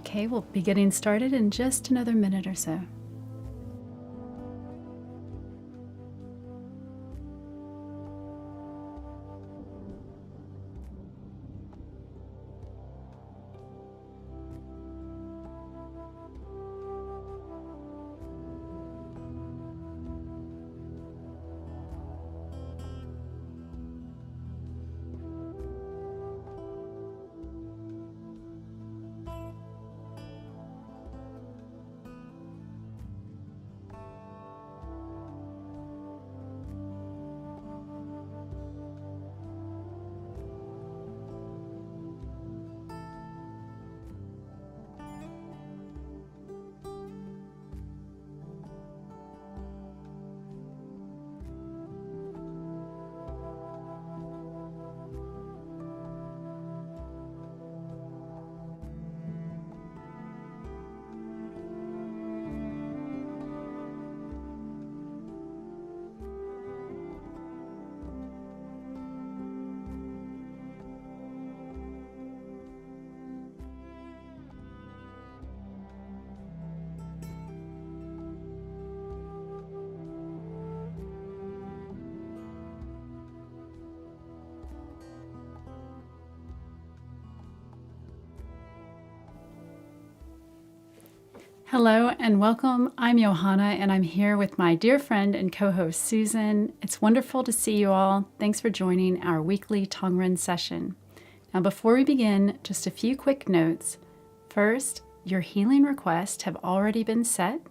Okay, we'll be getting started in just another minute or so. Hello and welcome. I'm Johanna and I'm here with my dear friend and co-host Susan. It's wonderful to see you all. Thanks for joining our weekly Tong Ren session. Now before we begin, just a few quick notes. First, your healing requests have already been set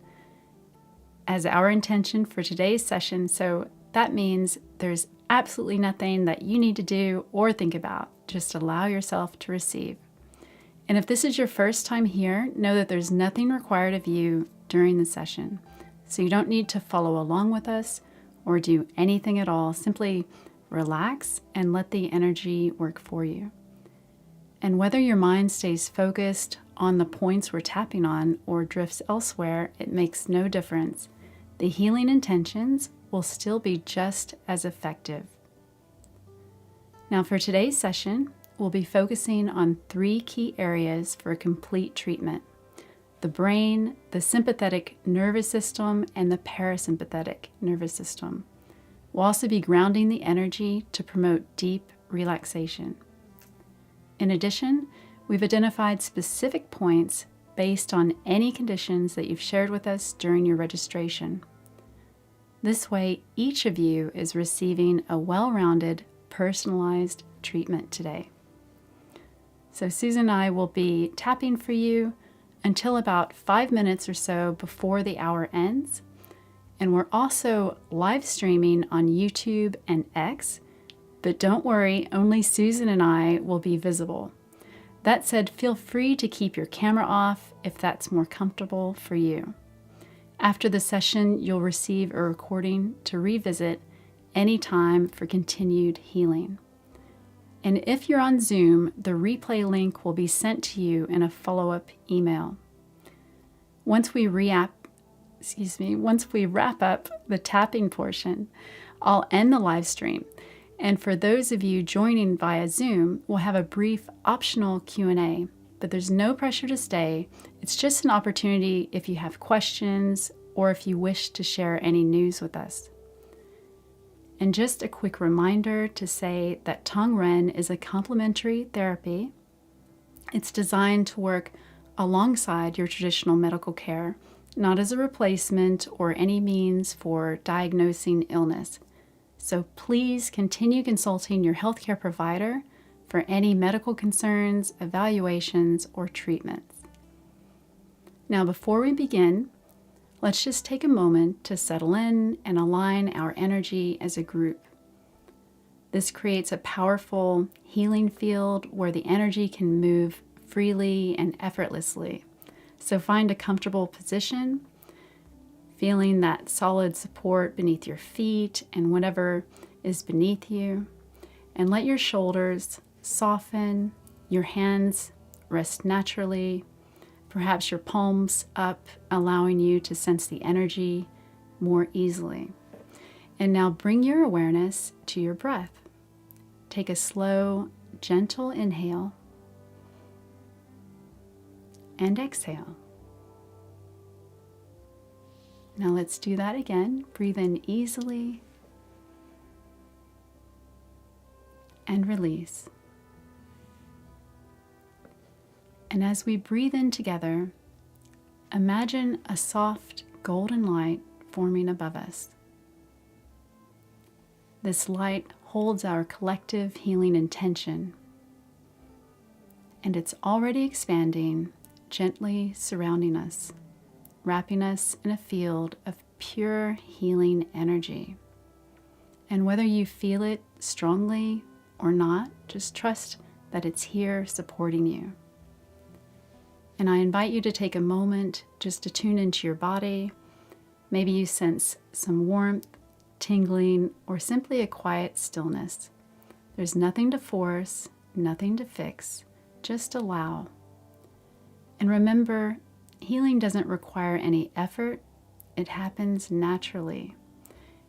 as our intention for today's session, so that means there's absolutely nothing that you need to do or think about. Just allow yourself to receive. And if this is your first time here, know that there's nothing required of you during the session. So you don't need to follow along with us or do anything at all. Simply relax and let the energy work for you. And whether your mind stays focused on the points we're tapping on or drifts elsewhere, it makes no difference. The healing intentions will still be just as effective. Now for today's session, we'll be focusing on 3 key areas for a complete treatment: the brain, the sympathetic nervous system, and the parasympathetic nervous system. We'll also be grounding the energy to promote deep relaxation. In addition, we've identified specific points based on any conditions that you've shared with us during your registration. This way, each of you is receiving a well-rounded, personalized treatment today. So Susan and I will be tapping for you until about 5 minutes or so before the hour ends. And we're also live streaming on YouTube and X, but don't worry, only Susan and I will be visible. That said, feel free to keep your camera off if that's more comfortable for you. After the session, you'll receive a recording to revisit anytime for continued healing. And if you're on Zoom, the replay link will be sent to you in a follow-up email. Once we wrap up the tapping portion, I'll end the live stream. And for those of you joining via Zoom, we'll have a brief optional Q&A, but there's no pressure to stay. It's just an opportunity if you have questions or if you wish to share any news with us. And just a quick reminder to say that Tong Ren is a complementary therapy. It's designed to work alongside your traditional medical care, not as a replacement or any means for diagnosing illness. So please continue consulting your healthcare provider for any medical concerns, evaluations, or treatments. Now, before we begin, let's just take a moment to settle in and align our energy as a group. This creates a powerful healing field where the energy can move freely and effortlessly. So find a comfortable position, feeling that solid support beneath your feet and whatever is beneath you, and let your shoulders soften, your hands rest naturally, perhaps your palms up, allowing you to sense the energy more easily. And now bring your awareness to your breath. Take a slow, gentle inhale and exhale. Now let's do that again. Breathe in easily and release. And as we breathe in together, imagine a soft golden light forming above us. This light holds our collective healing intention, and it's already expanding, gently surrounding us, wrapping us in a field of pure healing energy. And whether you feel it strongly or not, just trust that it's here supporting you. And I invite you to take a moment just to tune into your body. Maybe you sense some warmth, tingling, or simply a quiet stillness. There's nothing to force, nothing to fix, just allow. And remember, healing doesn't require any effort. It happens naturally.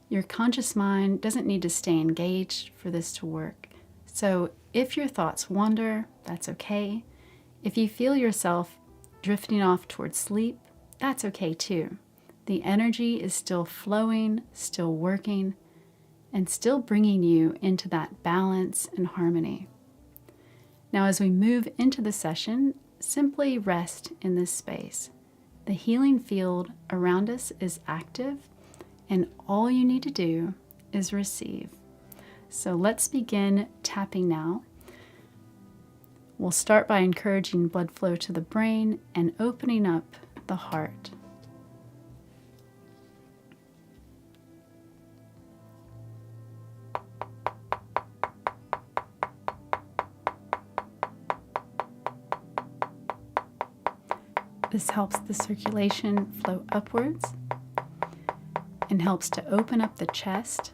Your conscious mind doesn't need to stay engaged for this to work. So if your thoughts wander, that's okay. If you feel yourself drifting off towards sleep, that's okay too. The energy is still flowing, still working, and still bringing you into that balance and harmony. Now, as we move into the session, simply rest in this space. The healing field around us is active, and all you need to do is receive. So let's begin tapping now. We'll start by encouraging blood flow to the brain and opening up the heart. This helps the circulation flow upwards and helps to open up the chest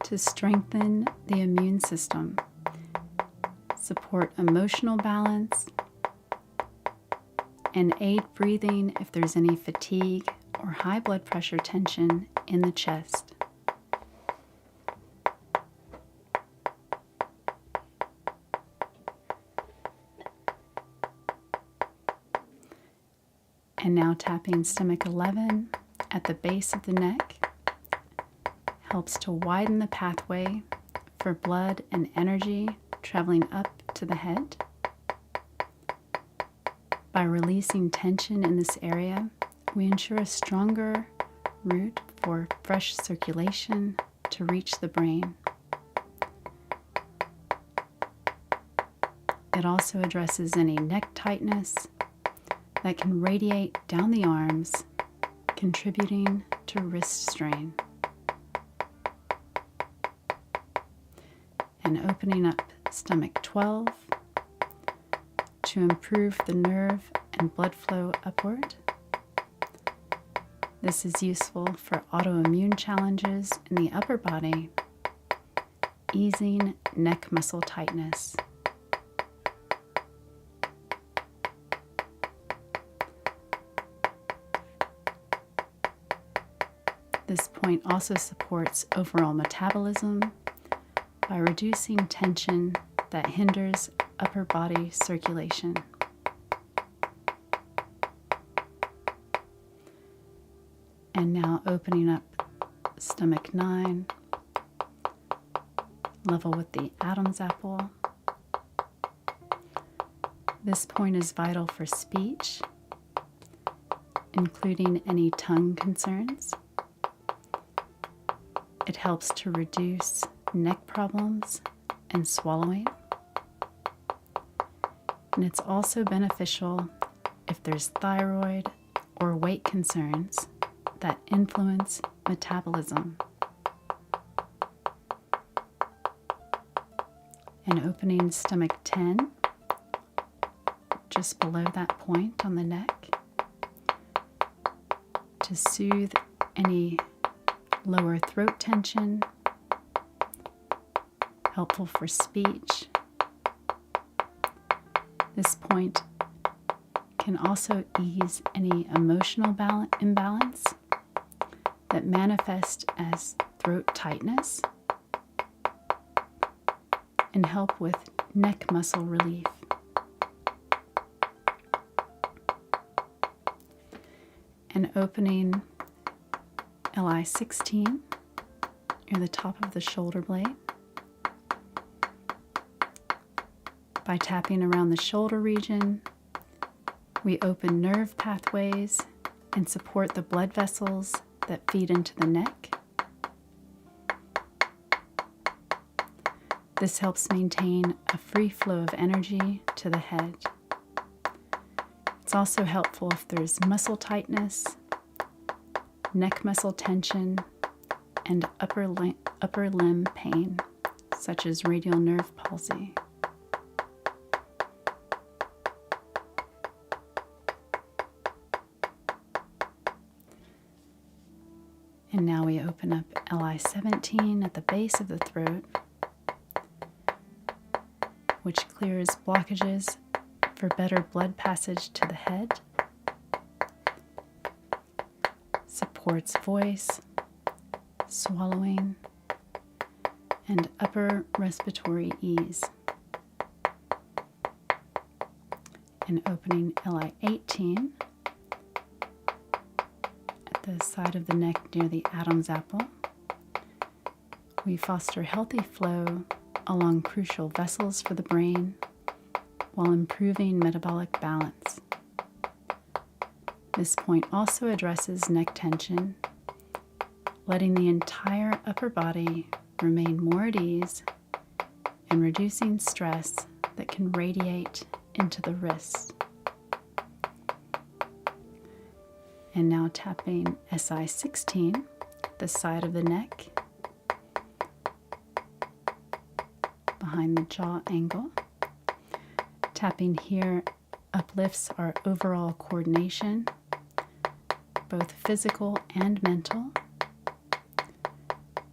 to strengthen the immune system, support emotional balance, and aid breathing if there's any fatigue or high blood pressure tension in the chest. And now tapping stomach 11 at the base of the neck helps to widen the pathway for blood and energy traveling up to the head. By releasing tension in this area, we ensure a stronger route for fresh circulation to reach the brain. It also addresses any neck tightness that can radiate down the arms, contributing to wrist strain. And opening up stomach 12 to improve the nerve and blood flow upward. This is useful for autoimmune challenges in the upper body, easing neck muscle tightness. This point also supports overall metabolism by reducing tension that hinders upper body circulation. And now opening up stomach 9, level with the Adam's apple. This point is vital for speech, including any tongue concerns. It helps to reduce neck problems and swallowing. And it's also beneficial if there's thyroid or weight concerns that influence metabolism. And opening stomach 10, just below that point on the neck, to soothe any lower throat tension, helpful for speech. This point can also ease any emotional imbalance that manifest as throat tightness and help with neck muscle relief. and opening LI16 near the top of the shoulder blade. By tapping around the shoulder region, we open nerve pathways and support the blood vessels that feed into the neck. This helps maintain a free flow of energy to the head. It's also helpful if there's muscle tightness, neck muscle tension, and upper limb pain, such as radial nerve palsy. And now we open up LI17 at the base of the throat, which clears blockages for better blood passage to the head, supports voice, swallowing, and upper respiratory ease. And opening LI18 at the side of the neck near the Adam's apple, we foster healthy flow along crucial vessels for the brain while improving metabolic balance. This point also addresses neck tension, letting the entire upper body remain more at ease and reducing stress that can radiate into the wrists. And now tapping SI16, the side of the neck, behind the jaw angle. Tapping here uplifts our overall coordination, both physical and mental.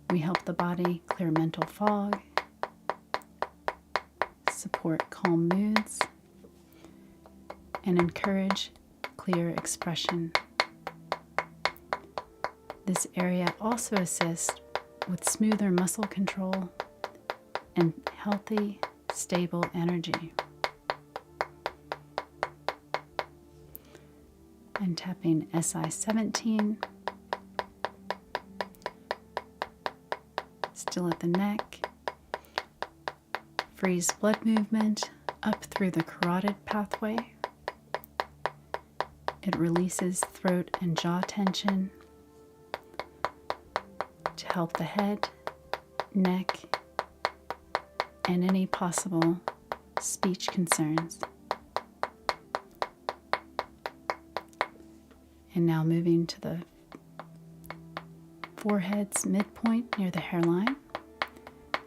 We help the body clear mental fog, support calm moods, and encourage clear expression. This area also assists with smoother muscle control and healthy, stable energy. And tapping SI17, still at the neck, frees blood movement up through the carotid pathway. It releases throat and jaw tension to help the head, neck, and any possible speech concerns. And now moving to the forehead's midpoint near the hairline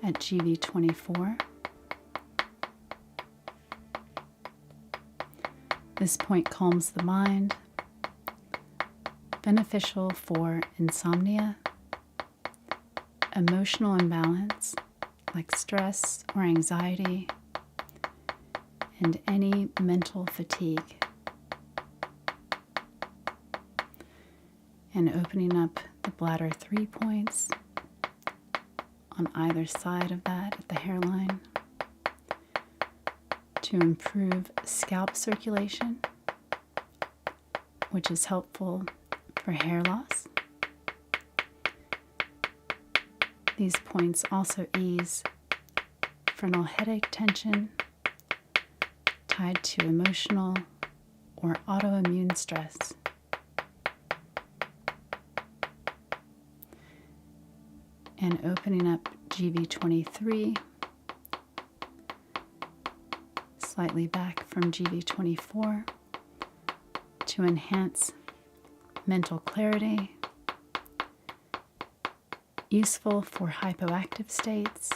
at GV24. This point calms the mind, beneficial for insomnia, emotional imbalance like stress or anxiety, and any mental fatigue. And opening up the bladder 3 points on either side of that at the hairline to improve scalp circulation, which is helpful for hair loss. These points also ease frontal headache tension tied to emotional or autoimmune stress. And opening up GV23, slightly back from GV24 to enhance mental clarity, useful for hypoactive states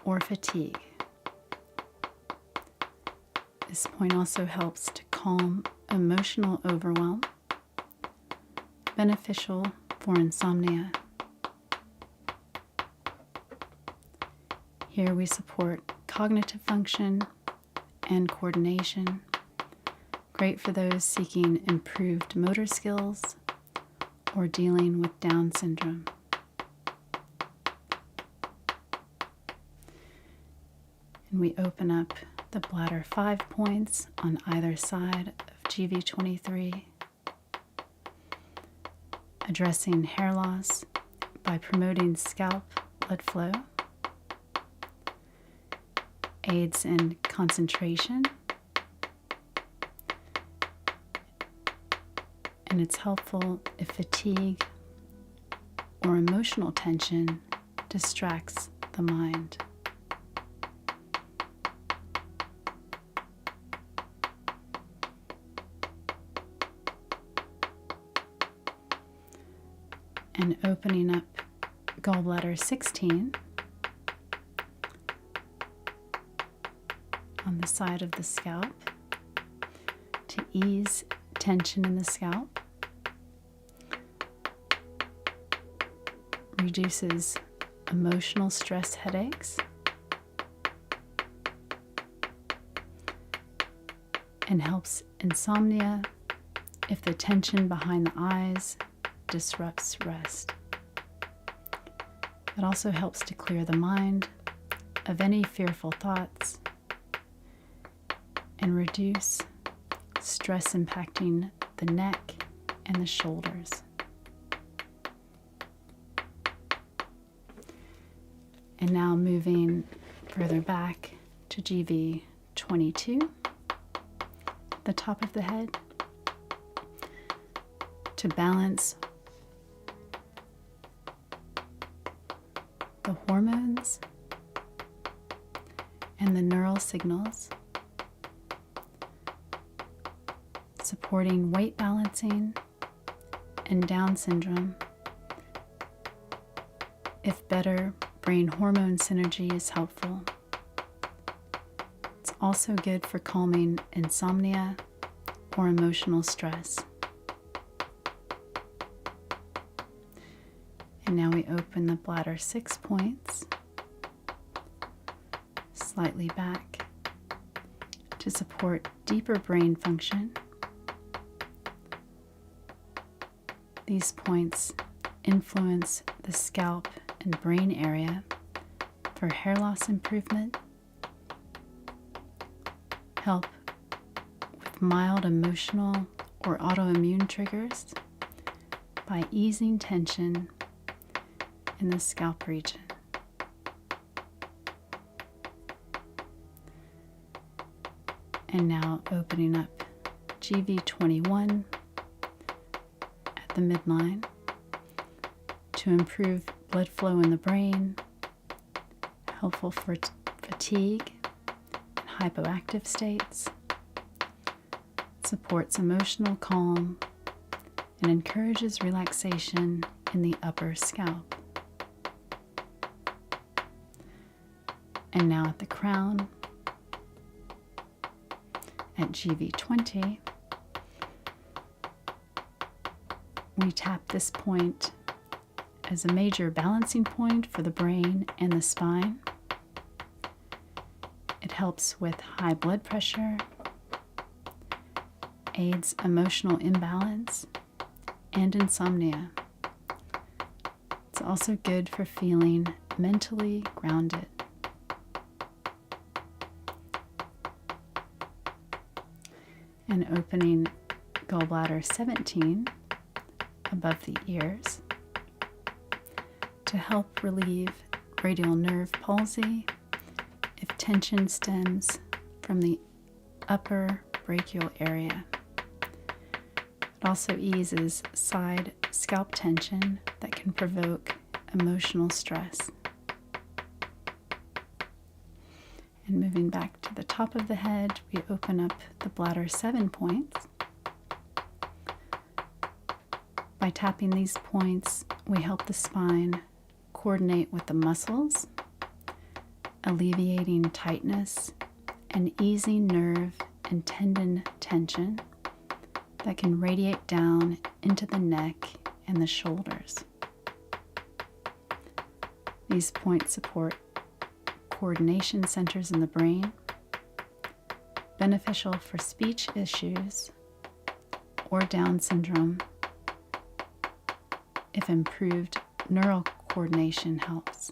or fatigue. This point also helps to calm emotional overwhelm, beneficial for insomnia. Here we support cognitive function and coordination, great for those seeking improved motor skills or dealing with Down syndrome. And we open up the bladder 5 points on either side of GV23 addressing hair loss by promoting scalp blood flow, aids in concentration, and it's helpful if fatigue or emotional tension distracts the mind. And opening up gallbladder 16 on the side of the scalp to ease tension in the scalp, reduces emotional stress headaches, and helps insomnia if the tension behind the eyes disrupts rest. It also helps to clear the mind of any fearful thoughts and reduce stress impacting the neck and the shoulders. And now moving further back to GV 22, the top of the head, to balance the hormones and the neural signals, supporting weight balancing and Down syndrome if better brain hormone synergy is helpful. It's also good for calming insomnia or emotional stress. And now we open the bladder 6 points slightly back to support deeper brain function. These points influence the scalp and brain area for hair loss improvement, help with mild emotional or autoimmune triggers by easing tension in the scalp region. And now opening up GV21 at the midline to improve blood flow in the brain, helpful for fatigue and hypoactive states, supports emotional calm, and encourages relaxation in the upper scalp. And now at the crown, at GV20, we tap this point as a major balancing point for the brain and the spine. It helps with high blood pressure, aids emotional imbalance, and insomnia. It's also good for feeling mentally grounded. And opening gallbladder 17 above the ears to help relieve radial nerve palsy if tension stems from the upper brachial area. It also eases side scalp tension that can provoke emotional stress. And moving back to the top of the head, we open up the bladder 7 points. By tapping these points, we help the spine coordinate with the muscles, alleviating tightness and easing nerve and tendon tension that can radiate down into the neck and the shoulders. These points support coordination centers in the brain, beneficial for speech issues or Down syndrome if improved neural coordination helps.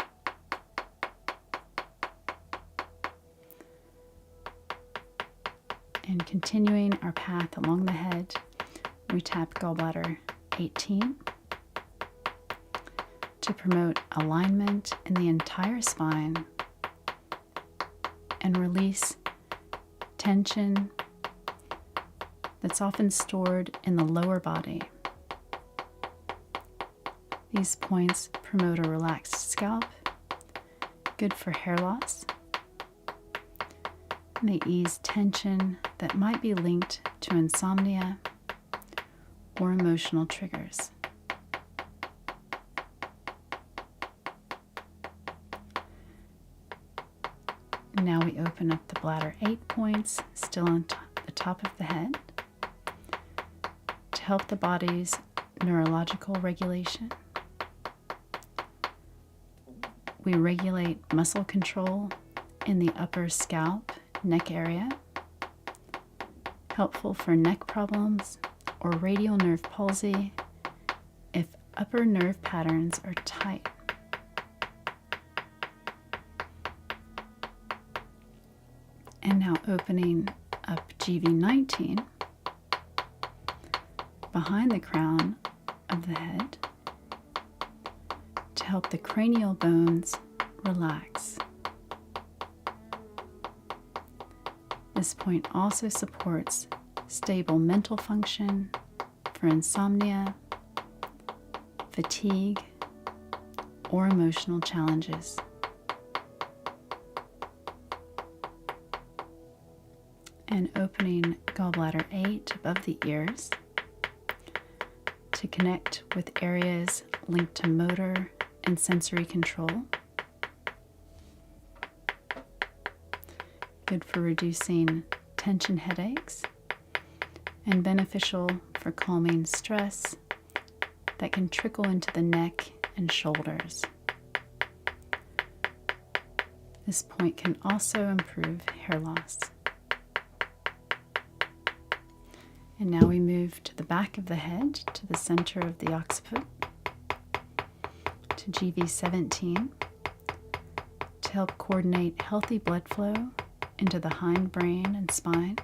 And continuing our path along the head, we tap gallbladder 18 to promote alignment in the entire spine and release tension that's often stored in the lower body. These points promote a relaxed scalp, good for hair loss, and they ease tension that might be linked to insomnia or emotional triggers. Now we open up the bladder 8 points, still on the top of the head, to help the body's neurological regulation. We regulate muscle control in the upper scalp, neck area, helpful for neck problems or radial nerve palsy if upper nerve patterns are tight. And now opening up GV19 behind the crown of the head to help the cranial bones relax. This point also supports stable mental function for insomnia, fatigue, or emotional challenges. And opening gallbladder 8 above the ears to connect with areas linked to motor and sensory control. Good for reducing tension headaches and beneficial for calming stress that can trickle into the neck and shoulders. This point can also improve hair loss. And now we move to the back of the head, to the center of the occiput, to GV17, to help coordinate healthy blood flow into the hindbrain and spine,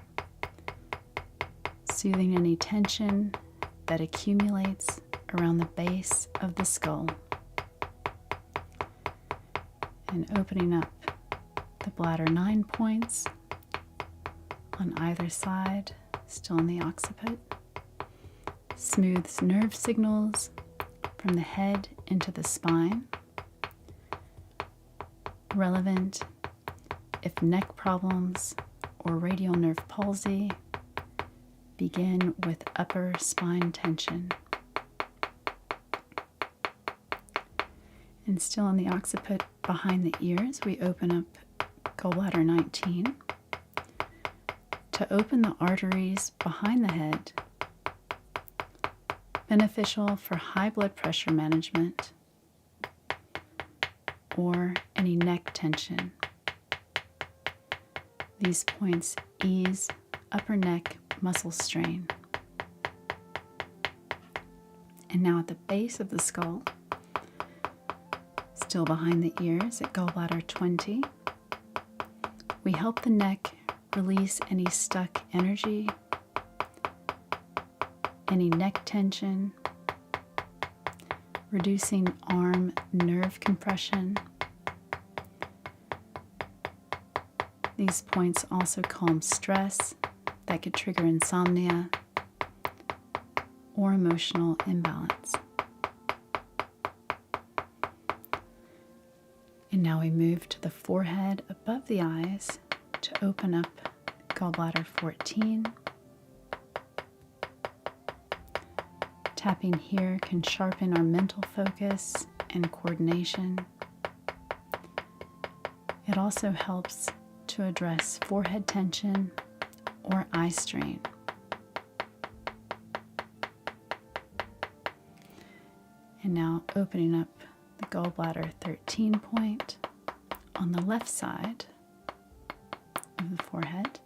soothing any tension that accumulates around the base of the skull, and opening up the bladder 9 points on either side, still in the occiput, smooths nerve signals from the head into the spine, relevant if neck problems or radial nerve palsy begin with upper spine tension. And still in the occiput behind the ears, we open up gallbladder 19 to open the arteries behind the head, beneficial for high blood pressure management or any neck tension. These points ease upper neck muscle strain. And now at the base of the skull, still behind the ears at gallbladder 20, we help the neck release any stuck energy, any neck tension, reducing arm nerve compression. These points also calm stress that could trigger insomnia or emotional imbalance. And now we move to the forehead above the eyes to open up gallbladder 14. Tapping here can sharpen our mental focus and coordination. It also helps to address forehead tension or eye strain. And now opening up the gallbladder 13 point on the left side of the forehead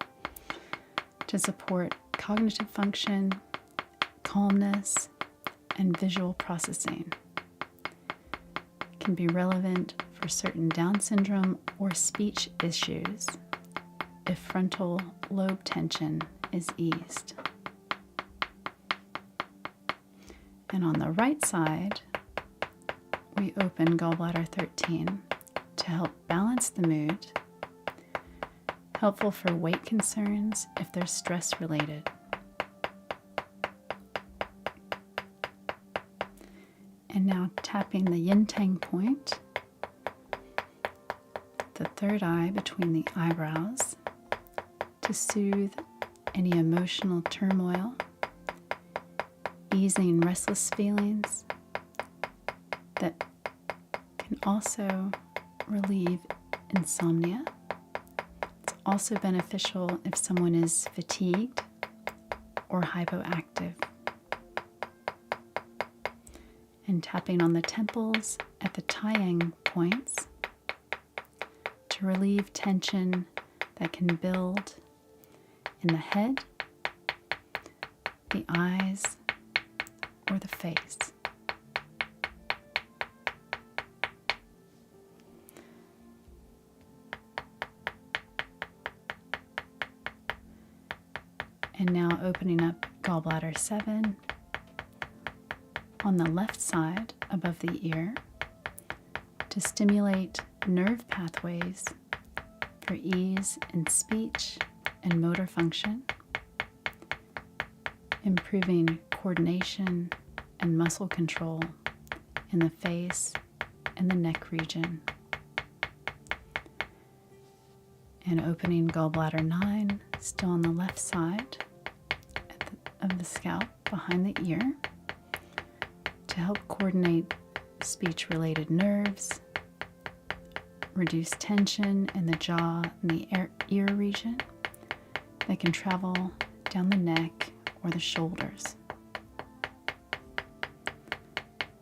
to support cognitive function, calmness, and visual processing. It can be relevant for certain Down syndrome or speech issues if frontal lobe tension is eased. And on the right side, we open gallbladder 13 to help balance the mood, helpful for weight concerns if they're stress related. And now tapping the yin tang point, the third eye between the eyebrows, to soothe any emotional turmoil, easing restless feelings that can also relieve insomnia. It's also beneficial if someone is fatigued or hypoactive. And tapping on the temples at the taiyang points to relieve tension that can build in the head, the eyes, or the face. And now opening up gallbladder 7 on the left side above the ear to stimulate nerve pathways for ease in speech and motor function, improving coordination and muscle control in the face and the neck region. And opening gallbladder 9, still on the left side of the scalp behind the ear, to help coordinate speech-related nerves, reduce tension in the jaw and the ear region that can travel down the neck or the shoulders.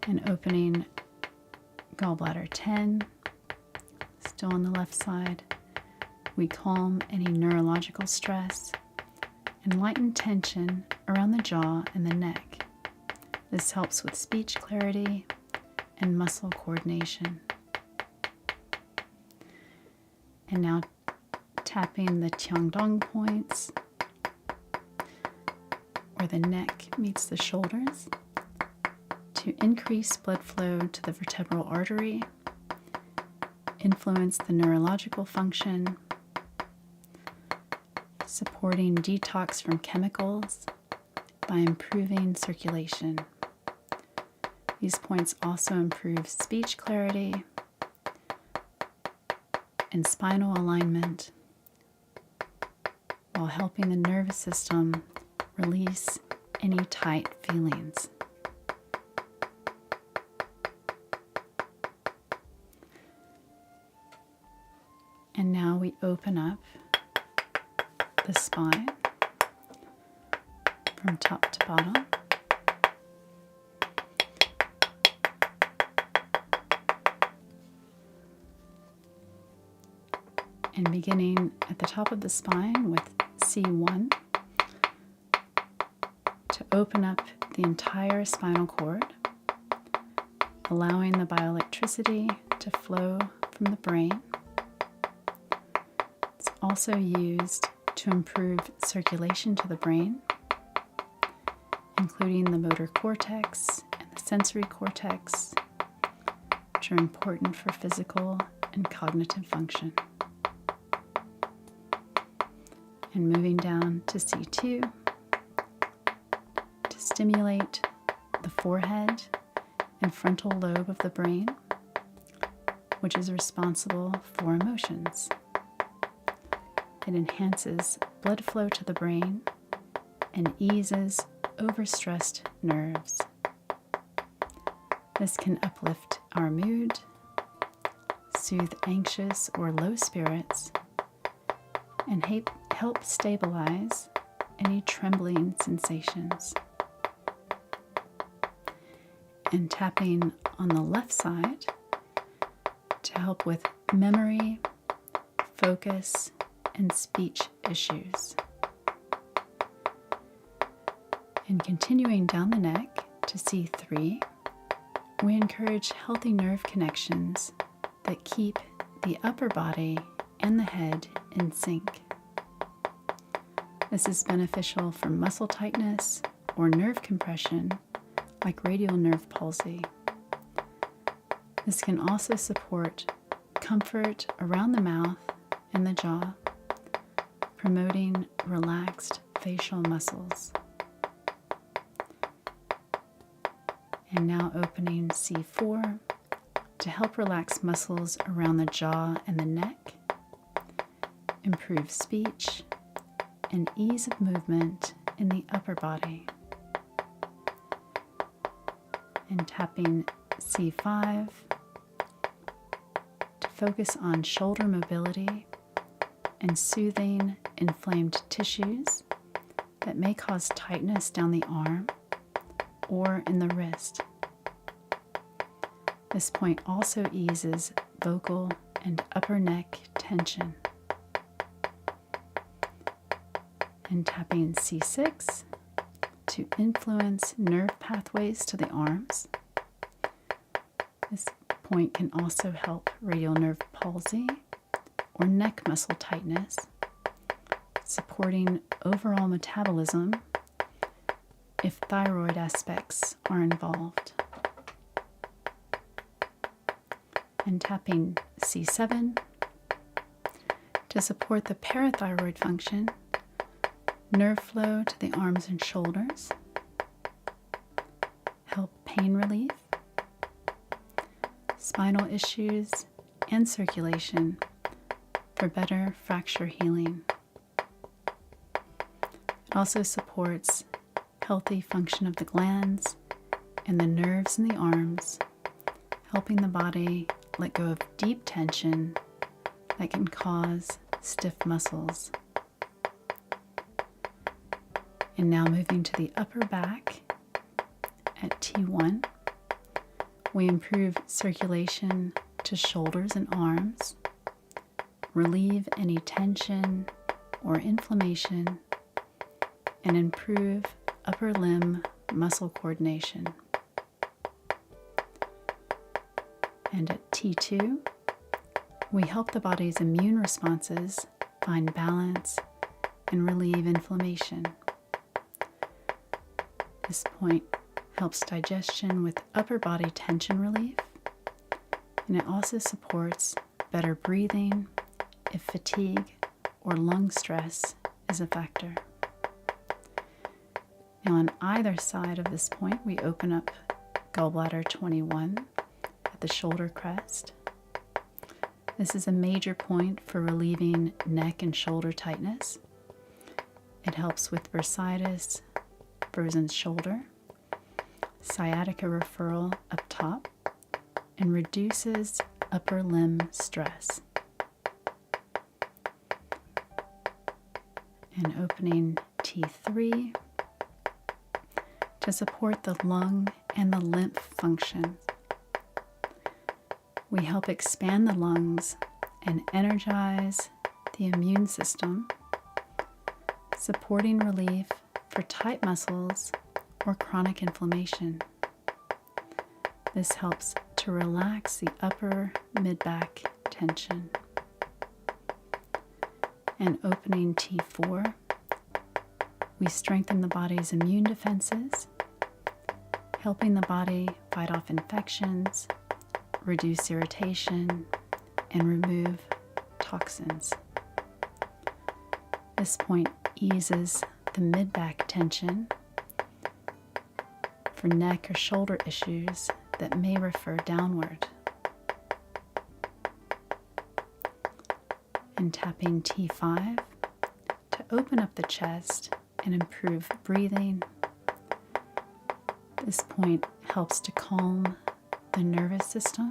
And opening gallbladder 10, still on the left side, we calm any neurological stress and lighten tension around the jaw and the neck. This helps with speech clarity and muscle coordination. And now tapping the Tiangdong points where the neck meets the shoulders to increase blood flow to the vertebral artery, influence the neurological function, supporting detox from chemicals by improving circulation. These points also improve speech clarity and spinal alignment while helping the nervous system release any tight feelings. And now we open up the spine from top to bottom. And beginning at the top of the spine with C1 to open up the entire spinal cord, allowing the bioelectricity to flow from the brain. It's also used to improve circulation to the brain, including the motor cortex and the sensory cortex, which are important for physical and cognitive function. And moving down to C2 to stimulate the forehead and frontal lobe of the brain, which is responsible for emotions. It enhances blood flow to the brain and eases overstressed nerves. This can uplift our mood, soothe anxious or low spirits, and help stabilize any trembling sensations. And tapping on the left side to help with memory, focus, and speech issues. And continuing down the neck to C3, we encourage healthy nerve connections that keep the upper body and the head in sync. This is beneficial for muscle tightness or nerve compression, like radial nerve palsy, This can also support comfort around the mouth and the jaw, promoting relaxed facial muscles. And now opening C4 to help relax muscles around the jaw and the neck, improve speech, and ease of movement in the upper body. And tapping C5 to focus on shoulder mobility and soothing inflamed tissues that may cause tightness down the arm or in the wrist. This point also eases vocal and upper neck tension. And tapping C6 to influence nerve pathways to the arms. This point can also help radial nerve palsy or neck muscle tightness, supporting overall metabolism if thyroid aspects are involved. And tapping C7 to support the parathyroid function, nerve flow to the arms and shoulders, help pain relief, spinal issues, and circulation for better fracture healing. It also supports healthy function of the glands and the nerves in the arms, helping the body let go of deep tension that can cause stiff muscles. And now moving to the upper back at T1, we improve circulation to shoulders and arms, relieve any tension or inflammation, and improve upper limb muscle coordination. And at T2, we help the body's immune responses find balance and relieve inflammation. This point helps digestion with upper body tension relief, and it also supports better breathing if fatigue or lung stress is a factor. Now on either side of this point, we open up gallbladder 21 at the shoulder crest. This is a major point for relieving neck and shoulder tightness. It helps with bursitis, frozen shoulder, sciatica referral up top, and reduces upper limb stress. And opening T3 to support the lung and the lymph function. We help expand the lungs and energize the immune system, supporting relief for tight muscles or chronic inflammation. This helps to relax the upper mid-back tension. And opening T4, we strengthen the body's immune defenses, helping the body fight off infections, reduce irritation, and remove toxins. This point eases the mid-back tension for neck or shoulder issues that may refer downward. And tapping T5 to open up the chest and improve breathing. This point helps to calm the nervous system,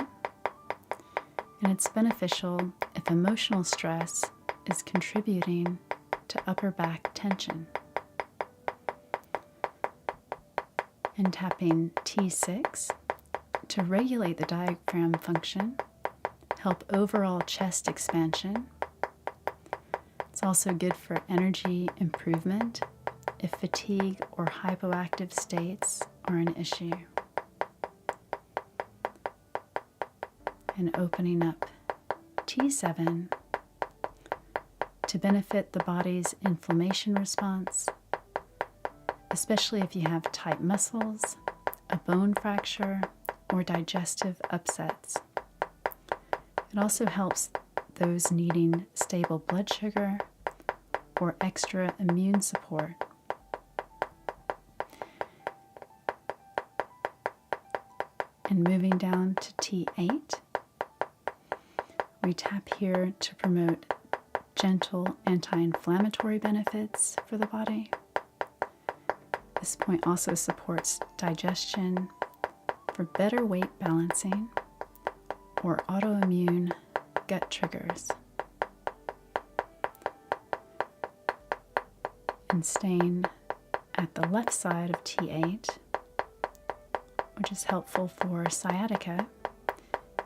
and it's beneficial if emotional stress is contributing to upper back tension. And tapping T6 to regulate the diaphragm function, help overall chest expansion. It's also good for energy improvement if fatigue or hypoactive states are an issue. And opening up T7 to benefit the body's inflammation response, especially if you have tight muscles, a bone fracture, or digestive upsets. It also helps those needing stable blood sugar or extra immune support. And moving down to T8, we tap here to promote gentle anti-inflammatory benefits for the body. This point also supports digestion for better weight balancing or autoimmune gut triggers. And staying at the left side of T8, which is helpful for sciatica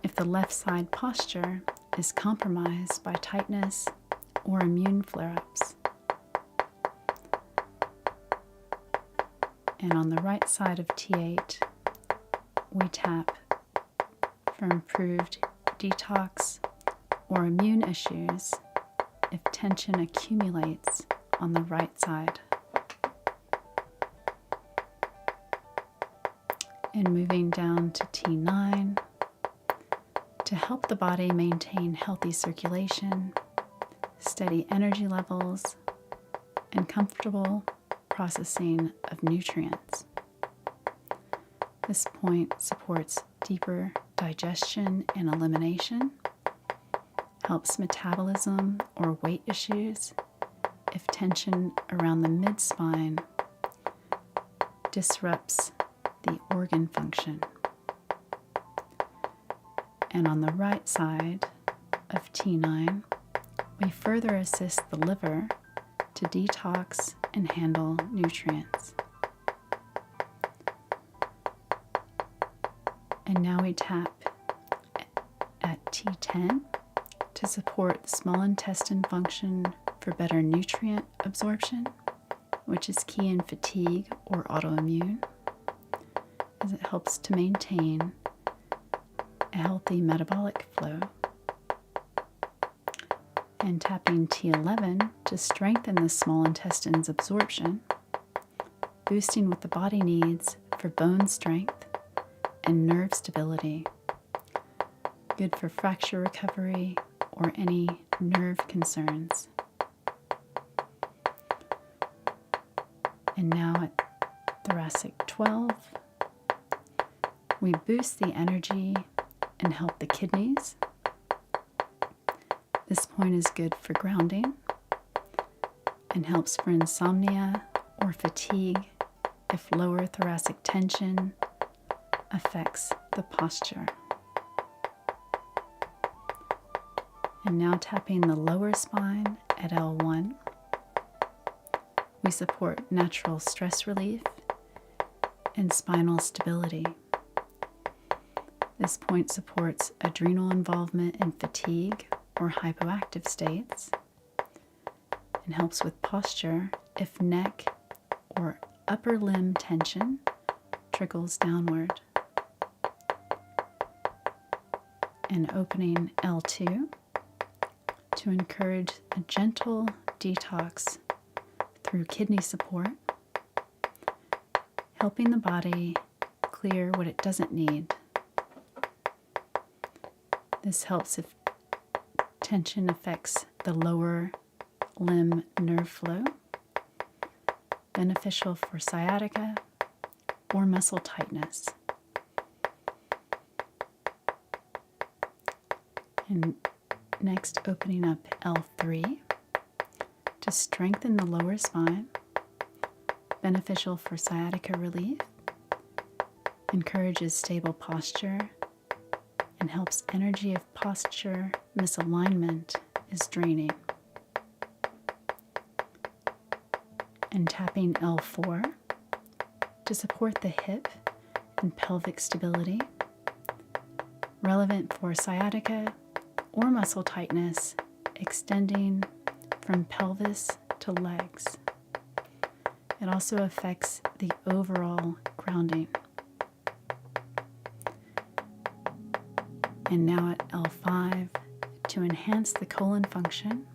if the left side posture is compromised by tightness or immune flare-ups. And on the right side of T8, we tap for improved detox or immune issues if tension accumulates on the right side. And moving down to T9 to help the body maintain healthy circulation, steady energy levels, and comfortable processing of nutrients. This point supports deeper digestion and elimination, helps metabolism or weight issues if tension around the mid-spine disrupts the organ function. And on the right side of T9, we further assist the liver to detox and handle nutrients. And now we tap at T10 to support the small intestine function for better nutrient absorption, which is key in fatigue or autoimmune, as it helps to maintain a healthy metabolic flow. And tapping T11 to strengthen the small intestine's absorption, boosting what the body needs for bone strength and nerve stability, good for fracture recovery or any nerve concerns. And now at thoracic 12, we boost the energy and help the kidneys. This point is good for grounding and helps for insomnia or fatigue if lower thoracic tension affects the posture. And now tapping the lower spine at L1, we support natural stress relief and spinal stability. This point supports adrenal involvement in fatigue or hypoactive states and helps with posture if neck or upper limb tension trickles downward. And opening L2 to encourage a gentle detox through kidney support, helping the body clear what it doesn't need. This helps if tension affects the lower limb nerve flow, beneficial for sciatica or muscle tightness. And next, opening up L3 to strengthen the lower spine, beneficial for sciatica relief, encourages stable posture, and helps energy of posture misalignment is draining. And tapping L4 to support the hip and pelvic stability, relevant for sciatica or muscle tightness extending from pelvis to legs. It also affects the overall grounding. And now at L5 to enhance the colon function,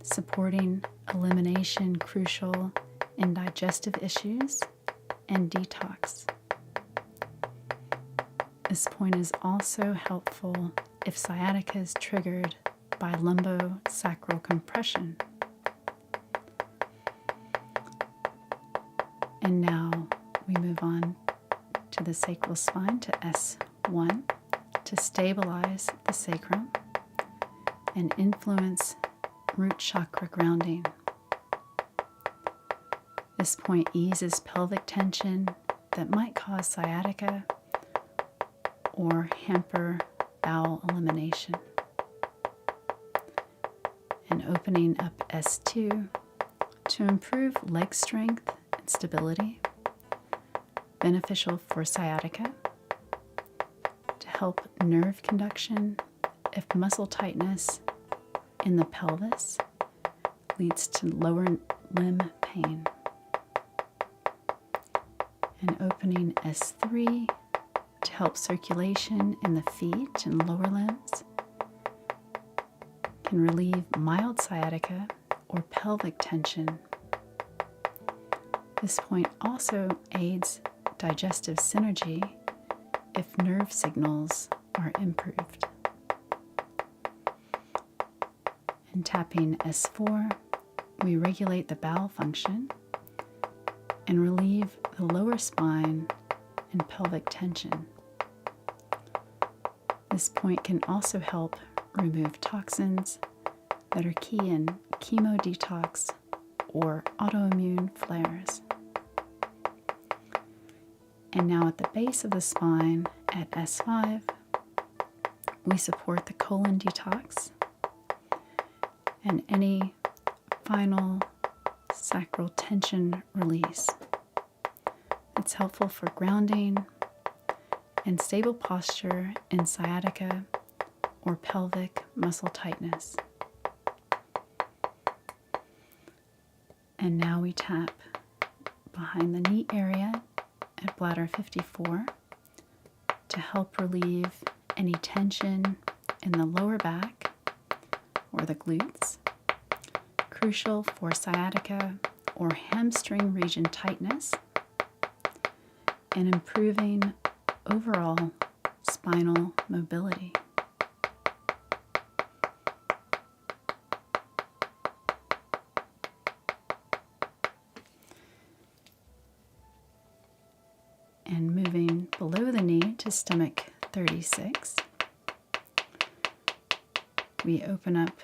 supporting elimination crucial in digestive issues and detox. This point is also helpful if sciatica is triggered by lumbosacral compression. And now we move on to the sacral spine, to S1, to stabilize the sacrum and influence root chakra grounding. This point eases pelvic tension that might cause sciatica or hamper bowel elimination. And opening up S2 to improve leg strength and stability, beneficial for sciatica, to help nerve conduction if muscle tightness in the pelvis leads to lower limb pain. And opening S3 to help circulation in the feet and lower limbs, can relieve mild sciatica or pelvic tension. This point also aids digestive synergy if nerve signals are improved. And tapping S4, we regulate the bowel function and relieve the lower spine and pelvic tension. This point can also help remove toxins that are key in chemo detox or autoimmune flares. And now at the base of the spine at S5, we support the colon detox and any final sacral tension release. It's helpful for grounding and stable posture in sciatica or pelvic muscle tightness. And now we tap behind the knee area at bladder 54 to help relieve any tension in the lower back or the glutes, crucial for sciatica or hamstring region tightness, and improving overall spinal mobility. And moving below the knee to stomach 36, we open up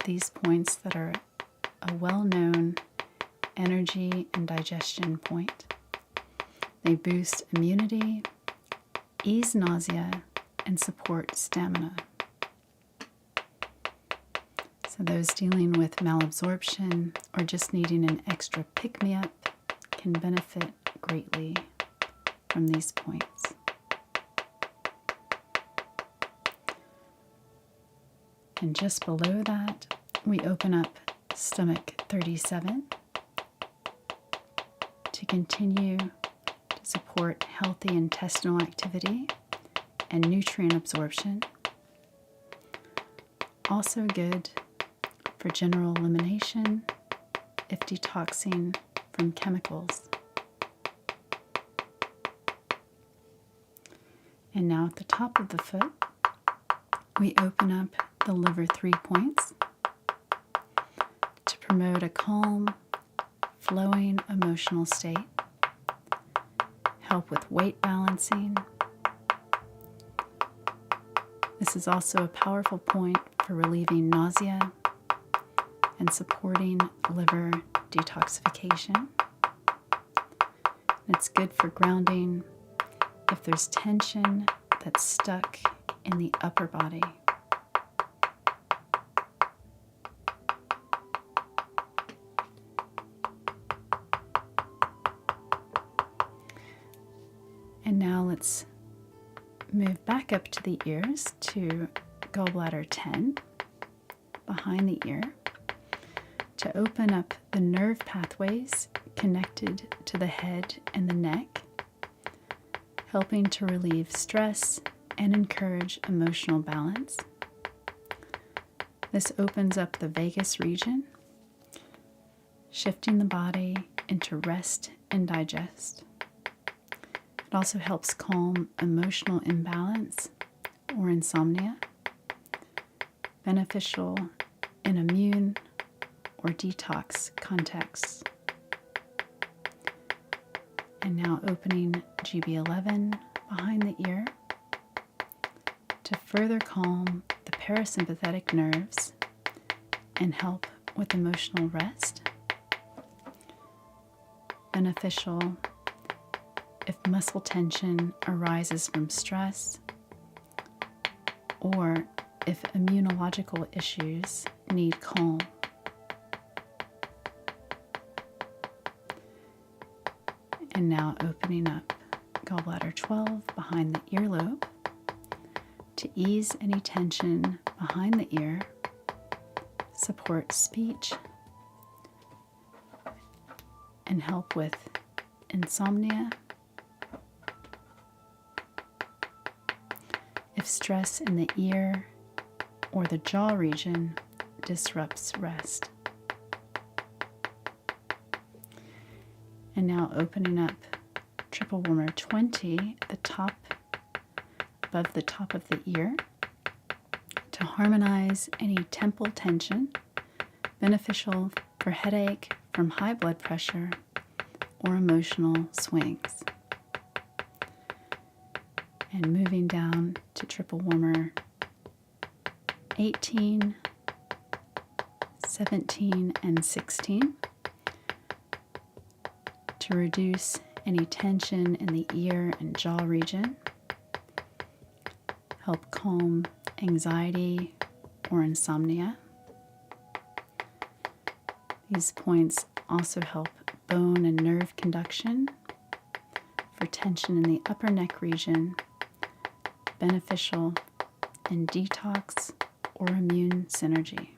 these points that are a well-known energy and digestion point. They boost immunity, ease nausea, and support stamina. So those dealing with malabsorption or just needing an extra pick-me-up can benefit greatly from these points. And just below that, we open up stomach 37 to continue to support healthy intestinal activity and nutrient absorption. Also good for general elimination if detoxing from chemicals. And now at the top of the foot, we open up the liver 3 points to promote a calm, flowing emotional state, help with weight balancing. This is also a powerful point for relieving nausea and supporting liver detoxification. It's good for grounding if there's tension that's stuck in the upper body. And now let's move back up to the ears to gallbladder 10, behind the ear, to open up the nerve pathways connected to the head and the neck, helping to relieve stress and encourage emotional balance. This opens up the vagus region, shifting the body into rest and digest. It also helps calm emotional imbalance or insomnia, beneficial in immune or detox contexts. And now opening GB11 behind the ear to further calm the parasympathetic nerves and help with emotional rest. Beneficial if muscle tension arises from stress or if immunological issues need calm. And now opening up gallbladder 12 behind the earlobe to ease any tension behind the ear, support speech, and help with insomnia. If stress in the ear or the jaw region disrupts rest. And now opening up triple warmer 20 at the top, above the top of the ear, to harmonize any temple tension, beneficial for headache from high blood pressure or emotional swings. And moving down to triple warmer 18, 17, and 16 to reduce any tension in the ear and jaw region, help calm anxiety or insomnia. These points also help bone and nerve conduction for tension in the upper neck region, beneficial in detox or immune synergy.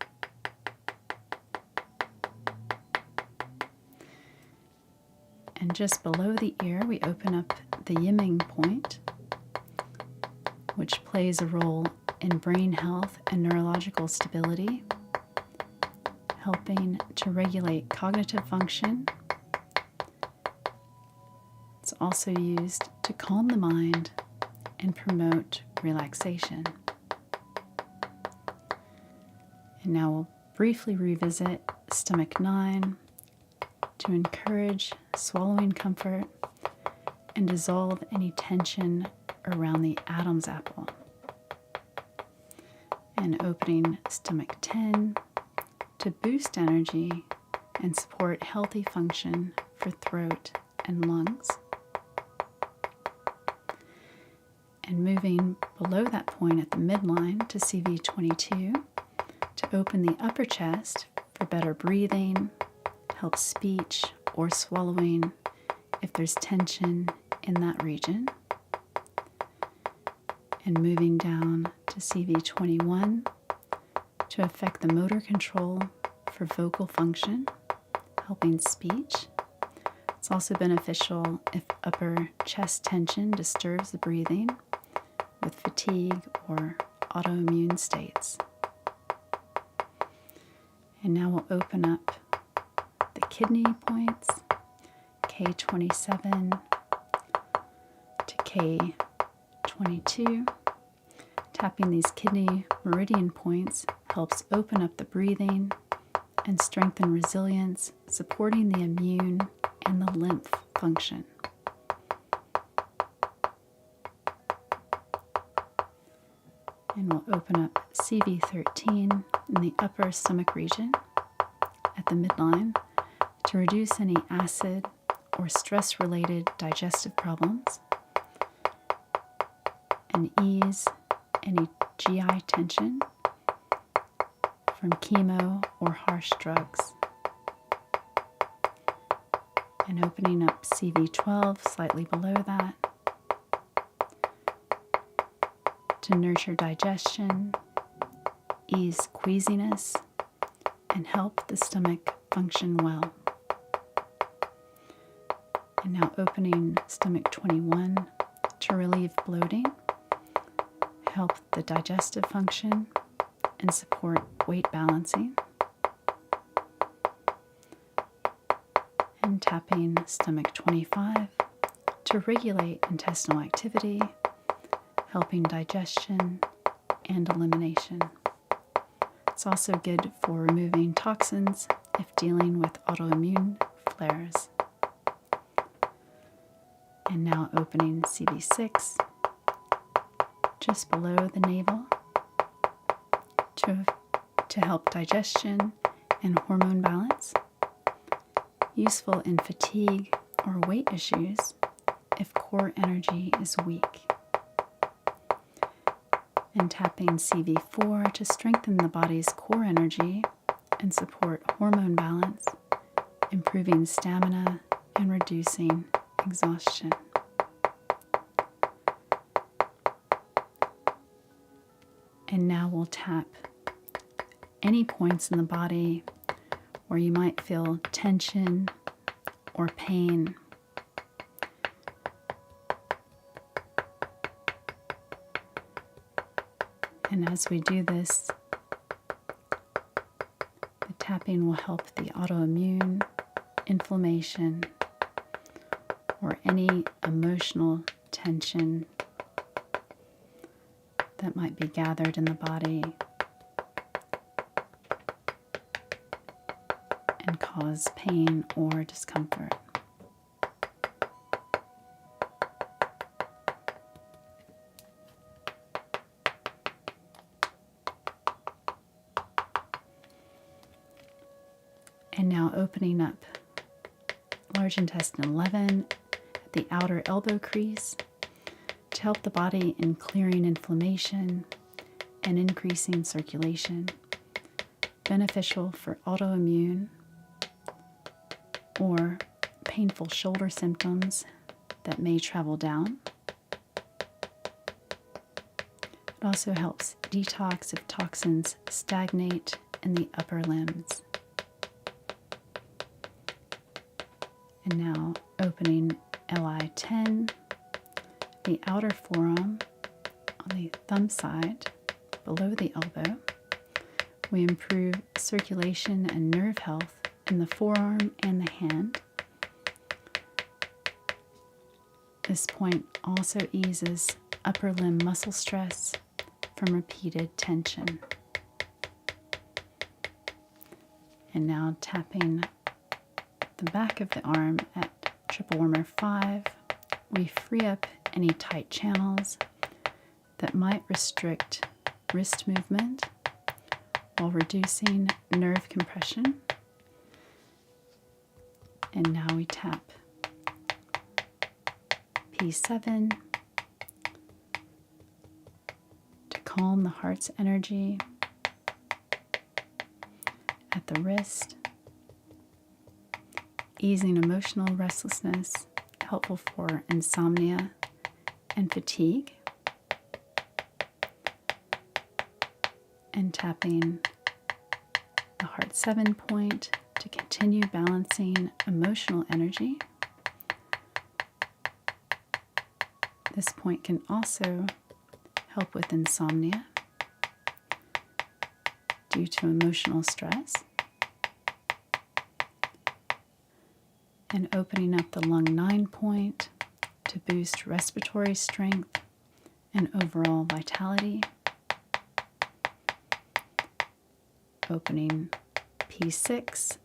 And just below the ear, we open up the Yiming point, which plays a role in brain health and neurological stability, helping to regulate cognitive function. It's also used to calm the mind and promote relaxation. And now we'll briefly revisit stomach 9 to encourage swallowing comfort and dissolve any tension around the Adam's apple. And opening stomach 10 to boost energy and support healthy function for throat and lungs. And moving below that point at the midline to CV22 to open the upper chest for better breathing, help speech or swallowing if there's tension in that region. And moving down to CV21 to affect the motor control for vocal function, helping speech. It's also beneficial if upper chest tension disturbs the breathing with fatigue or autoimmune states. And now we'll open up the kidney points, K27 to K22. Tapping these kidney meridian points helps open up the breathing and strengthen resilience, supporting the immune and the lymph function. And we'll open up CV13 in the upper stomach region at the midline to reduce any acid or stress-related digestive problems and ease any GI tension from chemo or harsh drugs. And opening up CV12 slightly below that to nurture digestion, ease queasiness, and help the stomach function well. And now opening stomach 21 to relieve bloating, help the digestive function, and support weight balancing. And tapping stomach 25 to regulate intestinal activity, helping digestion and elimination. It's also good for removing toxins if dealing with autoimmune flares. And now opening CV6 just below the navel to help digestion and hormone balance. Useful in fatigue or weight issues if core energy is weak. And tapping CV4 to strengthen the body's core energy and support hormone balance, improving stamina and reducing exhaustion. And now we'll tap any points in the body where you might feel tension or pain. And as we do this, the tapping will help the autoimmune, inflammation, or any emotional tension that might be gathered in the body and cause pain or discomfort. And now opening up large intestine 11 at the outer elbow crease to help the body in clearing inflammation and increasing circulation, beneficial for autoimmune or painful shoulder symptoms that may travel down. It also helps detox if toxins stagnate in the upper limbs. And now opening LI10, the outer forearm on the thumb side below the elbow. We improve circulation and nerve health in the forearm and the hand. This point also eases upper limb muscle stress from repeated tension. And now tapping the back of the arm at triple warmer 5, we free up any tight channels that might restrict wrist movement while reducing nerve compression. And now we tap P7 to calm the heart's energy at the wrist, easing emotional restlessness, helpful for insomnia and fatigue. And tapping the heart 7 point to continue balancing emotional energy. This point can also help with insomnia due to emotional stress. And opening up the lung 9 point to boost respiratory strength and overall vitality. Opening P6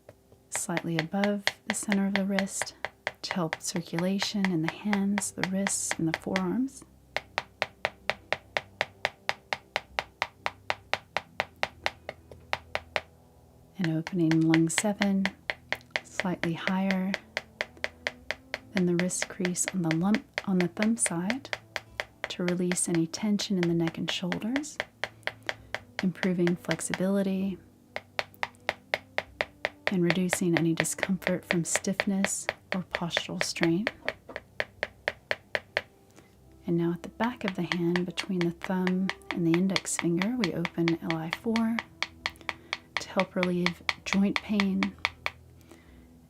slightly above the center of the wrist to help circulation in the hands, the wrists, and the forearms. And opening lung 7 slightly higher than the wrist crease on the thumb side to release any tension in the neck and shoulders, improving flexibility and reducing any discomfort from stiffness or postural strain. And now at the back of the hand, between the thumb and the index finger, we open LI4 to help relieve joint pain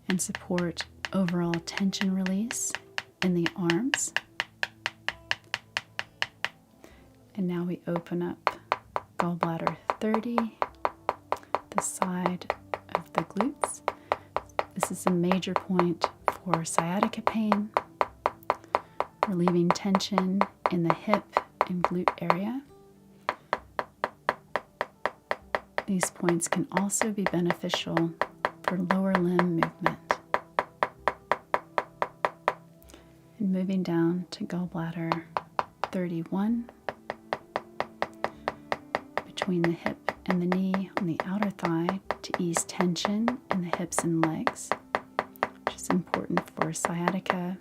and support overall tension release in the arms. And now we open up gallbladder 30, the side of the glutes. This is a major point for sciatica pain, relieving tension in the hip and glute area. These points can also be beneficial for lower limb movement. And moving down to gallbladder 31, between the hip and the knee on the outer thigh to ease tension in the hips and legs, which is important for sciatica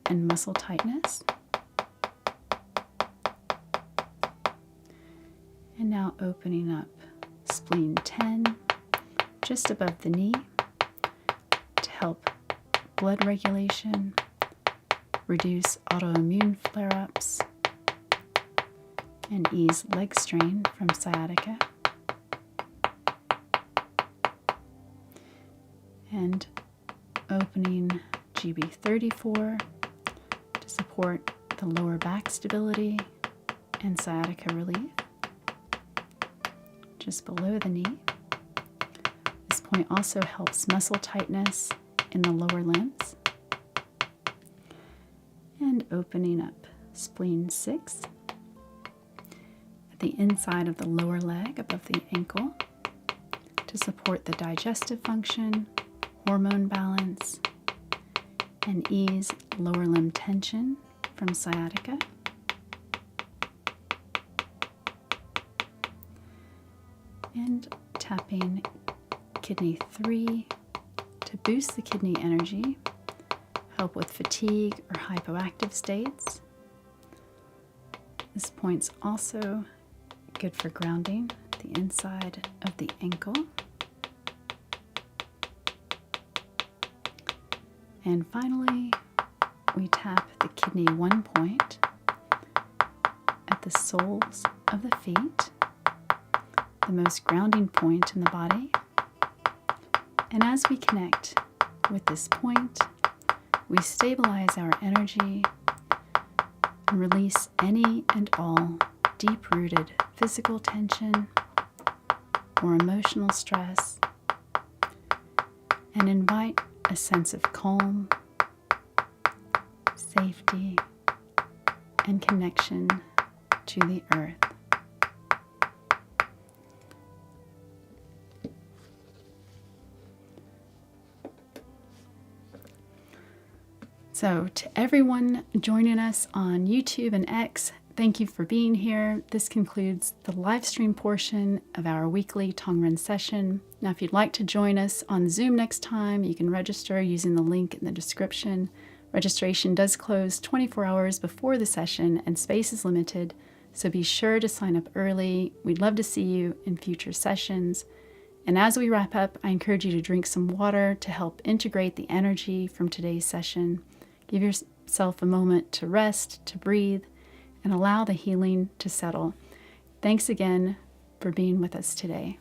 and muscle tightness. And now opening up spleen 10, just above the knee, to help blood regulation, reduce autoimmune flare-ups, and ease leg strain from sciatica. And opening GB34 to support the lower back stability and sciatica relief, just below the knee. This point also helps muscle tightness in the lower limbs. And opening up spleen 6 at the inside of the lower leg above the ankle to support the digestive function, hormone balance, and ease lower limb tension from sciatica. And tapping kidney 3 to boost the kidney energy, help with fatigue or hypoactive states. This point's also good for grounding the inside of the ankle. And finally, we tap the kidney 1 point at the soles of the feet, the most grounding point in the body. And as we connect with this point, we stabilize our energy and release any and all deep-rooted physical tension or emotional stress, and invite a sense of calm, safety, and connection to the earth. So to everyone joining us on YouTube and X, thank you for being here. This concludes the live stream portion of our weekly Tong Ren session. Now, if you'd like to join us on Zoom next time, you can register using the link in the description. Registration does close 24 hours before the session and space is limited, so be sure to sign up early. We'd love to see you in future sessions. And as we wrap up, I encourage you to drink some water to help integrate the energy from today's session. Give yourself a moment to rest, to breathe, and allow the healing to settle. Thanks again for being with us today.